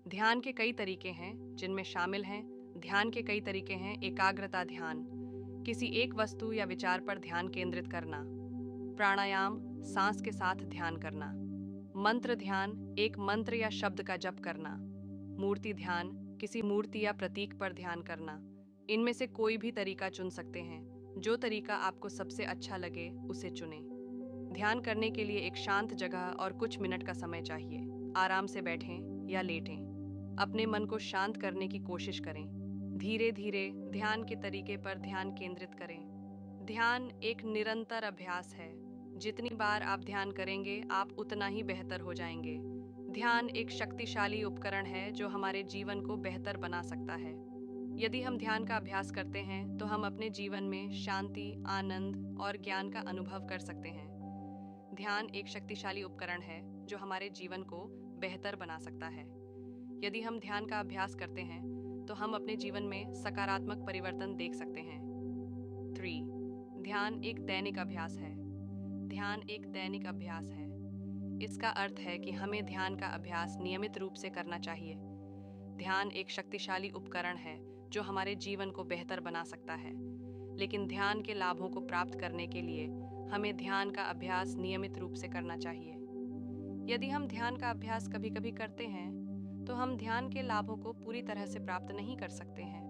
ध्यान के कई तरीके हैं जिनमें शामिल हैं ध्यान के कई तरीके हैं एकाग्रता ध्यान, किसी एक वस्तु या विचार पर ध्यान केंद्रित करना, प्राणायाम, सांस के साथ ध्यान करना, मंत्र ध्यान, एक मंत्र या शब्द का जप करना, मूर्ति ध्यान, किसी मूर्ति या प्रतीक पर ध्यान करना। इनमें से कोई भी तरीका चुन सकते हैं। जो तरीका आपको सबसे अच्छा लगे उसे चुनें। ध्यान करने के लिए एक शांत जगह और कुछ मिनट का समय चाहिए। आराम से बैठें या लेटें। अपने मन को शांत करने की कोशिश करें। धीरे धीरे ध्यान के तरीके पर ध्यान केंद्रित करें। ध्यान एक निरंतर अभ्यास है। जितनी बार आप ध्यान करेंगे, आप उतना ही बेहतर हो जाएंगे। ध्यान एक शक्तिशाली उपकरण है जो हमारे जीवन को बेहतर बना सकता है। यदि हम ध्यान का अभ्यास करते हैं तो हम अपने जीवन में शांति, आनंद और ज्ञान का अनुभव कर सकते हैं। ध्यान एक शक्तिशाली उपकरण है जो हमारे जीवन को बेहतर बना सकता है। यदि हम ध्यान का अभ्यास करते हैं तो हम अपने जीवन में सकारात्मक परिवर्तन देख सकते हैं। 3. ध्यान एक दैनिक अभ्यास है। ध्यान एक दैनिक अभ्यास है। इसका अर्थ है कि हमें ध्यान का अभ्यास नियमित रूप से करना चाहिए। ध्यान एक शक्तिशाली उपकरण है जो हमारे जीवन को बेहतर बना सकता है, लेकिन ध्यान के लाभों को प्राप्त करने के लिए हमें ध्यान का अभ्यास नियमित रूप से करना चाहिए। यदि हम ध्यान का अभ्यास कभी-कभी करते हैं, तो हम ध्यान के लाभों को पूरी तरह से प्राप्त नहीं कर सकते हैं।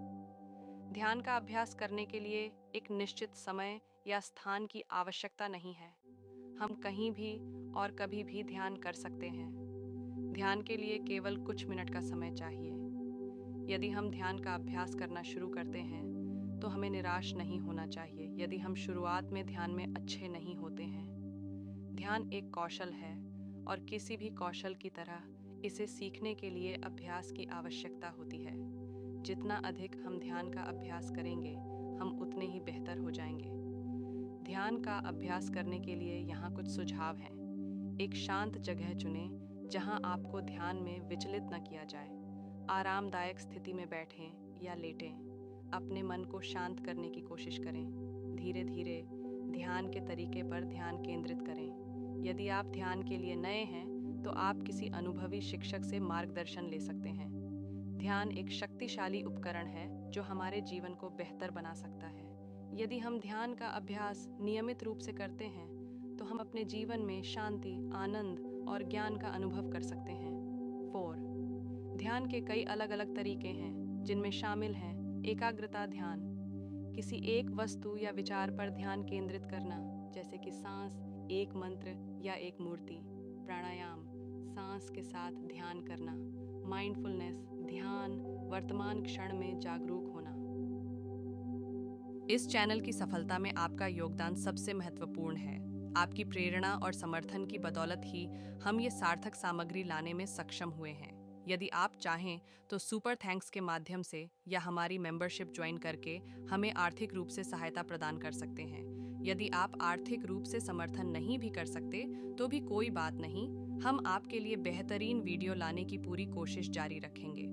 ध्यान का अभ्यास करने के लिए एक निश्चित समय या स्थान की आवश्यकता नहीं है। हम कहीं भी और कभी भी ध्यान कर सकते हैं। ध्यान के लिए केवल कुछ मिनट का समय चाहिए। यदि हम ध्यान का अभ्यास करना शुरू करते हैं, तो हमें निराश नहीं होना चाहिए यदि हम शुरुआत में ध्यान में अच्छे नहीं होते हैं। ध्यान एक कौशल है और किसी भी कौशल की तरह इसे सीखने के लिए अभ्यास की आवश्यकता होती है। जितना अधिक हम ध्यान का अभ्यास करेंगे, हम उतने ही बेहतर हो जाएंगे। ध्यान का अभ्यास करने के लिए यहाँ कुछ सुझाव हैं। एक शांत जगह चुनें जहाँ आपको ध्यान में विचलित न किया जाए। आरामदायक स्थिति में बैठें या लेटें। अपने मन को शांत करने की कोशिश करें। धीरे धीरे ध्यान के तरीके पर ध्यान केंद्रित करें। यदि आप ध्यान के लिए नए हैं, तो आप किसी अनुभवी शिक्षक से मार्गदर्शन ले सकते हैं। ध्यान एक शक्तिशाली उपकरण है जो हमारे जीवन को बेहतर बना सकता है। यदि हम ध्यान का अभ्यास नियमित रूप से करते हैं, तो हम अपने जीवन में शांति, आनंद और ज्ञान का अनुभव कर सकते हैं। 4. ध्यान के कई अलग अलग तरीके हैं जिनमें शामिल हैं एकाग्रता ध्यान, किसी एक वस्तु या विचार पर ध्यान केंद्रित करना, जैसे कि सांस, एक मंत्र या एक मूर्ति, प्राणायाम, सांस के साथ ध्यान करना, माइंडफुलनेस, ध्यान, वर्तमान क्षण में जागरूक होना। इस चैनल की सफलता में आपका योगदान सबसे महत्वपूर्ण है। आपकी प्रेरणा और समर्थन की बदौलत ही हम ये सार्थक सामग्री लाने में सक्षम हुए हैं। यदि आप चाहें तो सुपर थैंक्स के माध्यम से या हमारी मेंबरशिप ज्वाइन करके हमें आर्थिक रूप से सहायता प्रदान कर सकते हैं। यदि आप आर्थिक रूप से समर्थन नहीं भी कर सकते तो भी कोई बात नहीं, हम आपके लिए बेहतरीन वीडियो लाने की पूरी कोशिश जारी रखेंगे।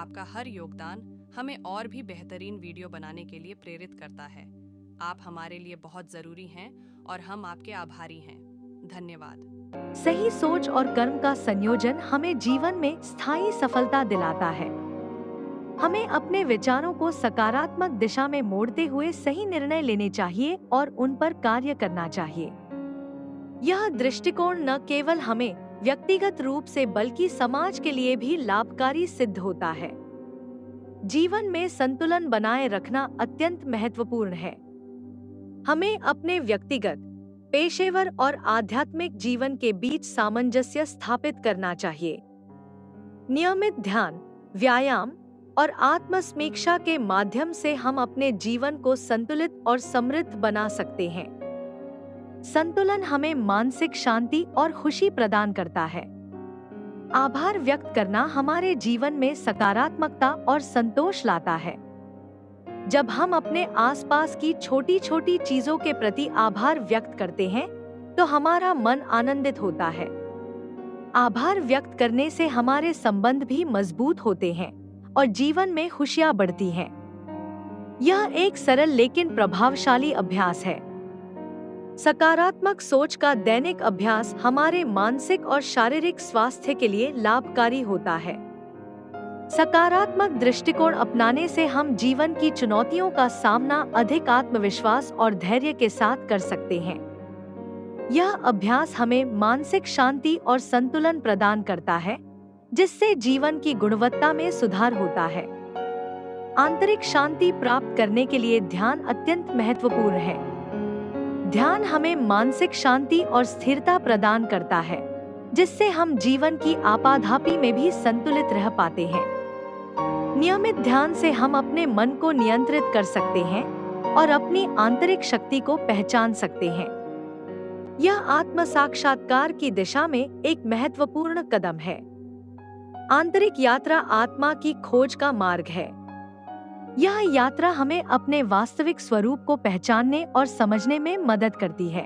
आपका हर योगदान हमें और भी बेहतरीन वीडियो बनाने के लिए प्रेरित करता है। आप हमारे लिए बहुत ज़रूरी हैं और हम आपके आभारी हैं। धन्यवाद। सही सोच और कर्म का संयोजन हमें जीवन में स्थायी सफलता दिलाता है। हमें अपने विचारों को सकारात्मक दिशा में मोड़ते हुए सही निर्णय लेने चाहिए और उन पर कार्य करना चाहिए। यह दृष्टिकोण न केवल हमें व्यक्तिगत रूप से बल्कि समाज के लिए भी लाभकारी सिद्ध होता है। जीवन में संतुलन बनाए रखना अत्यंत महत्वपूर्ण है। हमें अपने व्यक्तिगत, पेशेवर और आध्यात्मिक जीवन के बीच सामंजस्य स्थापित करना चाहिए। नियमित ध्यान, व्यायाम और आत्मसमीक्षा के माध्यम से हम अपने जीवन को संतुलित और समृद्ध बना सकते हैं। संतुलन हमें मानसिक शांति और खुशी प्रदान करता है। आभार व्यक्त करना हमारे जीवन में सकारात्मकता और संतोष लाता है। जब हम अपने आसपास की छोटी छोटी चीजों के प्रति आभार व्यक्त करते हैं, तो हमारा मन आनंदित होता है। आभार व्यक्त करने से हमारे संबंध भी मजबूत होते हैं और जीवन में खुशियां बढ़ती हैं। यह एक सरल लेकिन प्रभावशाली अभ्यास है। सकारात्मक सोच का दैनिक अभ्यास हमारे मानसिक और शारीरिक स्वास्थ्य के लिए लाभकारी होता है। सकारात्मक दृष्टिकोण अपनाने से हम जीवन की चुनौतियों का सामना अधिक आत्मविश्वास और धैर्य के साथ कर सकते हैं। यह अभ्यास हमें मानसिक शांति और संतुलन प्रदान करता है, जिससे जीवन की गुणवत्ता में सुधार होता है। आंतरिक शांति प्राप्त करने के लिए ध्यान अत्यंत महत्वपूर्ण है। ध्यान हमें मानसिक शांति और स्थिरता प्रदान करता है, जिससे हम जीवन की आपाधापी में भी संतुलित रह पाते हैं। नियमित ध्यान से हम अपने मन को नियंत्रित कर सकते हैं और अपनी आंतरिक शक्ति को पहचान सकते हैं। यह आत्म साक्षात्कार की दिशा में एक महत्वपूर्ण कदम है। आंतरिक यात्रा आत्मा की खोज का मार्ग है। यह यात्रा हमें अपने वास्तविक स्वरूप को पहचानने और समझने में मदद करती है।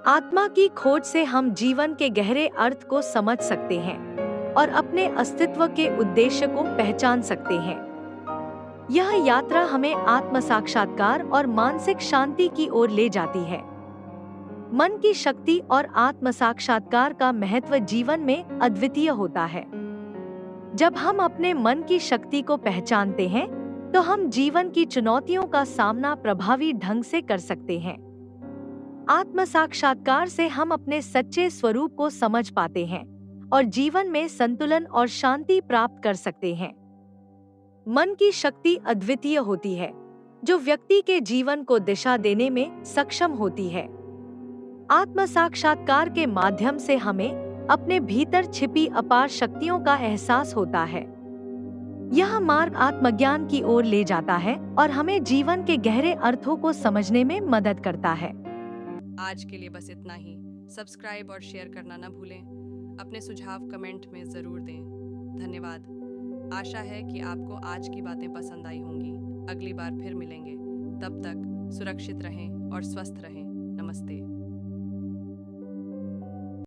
आत्मा की खोज से हम जीवन के गहरे अर्थ को समझ सकते हैं और अपने अस्तित्व के उद्देश्य को पहचान सकते हैं। यह यात्रा हमें आत्म साक्षात्कार और मानसिक शांति की ओर ले जाती है। मन की शक्ति और आत्म साक्षात्कार का महत्व जीवन में अद्वितीय होता है। जब हम अपने मन की शक्ति को पहचानते हैं, तो हम जीवन की चुनौतियों का सामना प्रभावी ढंग से कर सकते हैं। आत्म साक्षात्कार से हम अपने सच्चे स्वरूप को समझ पाते हैं और जीवन में संतुलन और शांति प्राप्त कर सकते हैं। मन की शक्ति अद्वितीय होती है, जो व्यक्ति के जीवन को दिशा देने में सक्षम होती है। आत्म साक्षात्कार के माध्यम से हमें अपने भीतर छिपी अपार शक्तियों का एहसास होता है। यह मार्ग आत्मज्ञान की ओर ले जाता है और हमें जीवन के गहरे अर्थों को समझने में मदद करता है। आज के लिए बस इतना ही। सब्सक्राइब और शेयर करना न भूलें। अपने सुझाव कमेंट में ज़रूर दें। धन्यवाद। आशा है कि आपको आज की बातें पसंद आई होंगी। अगली बार फिर मिलेंगे। तब तक सुरक्षित रहें और स्वस्थ रहें। नमस्ते।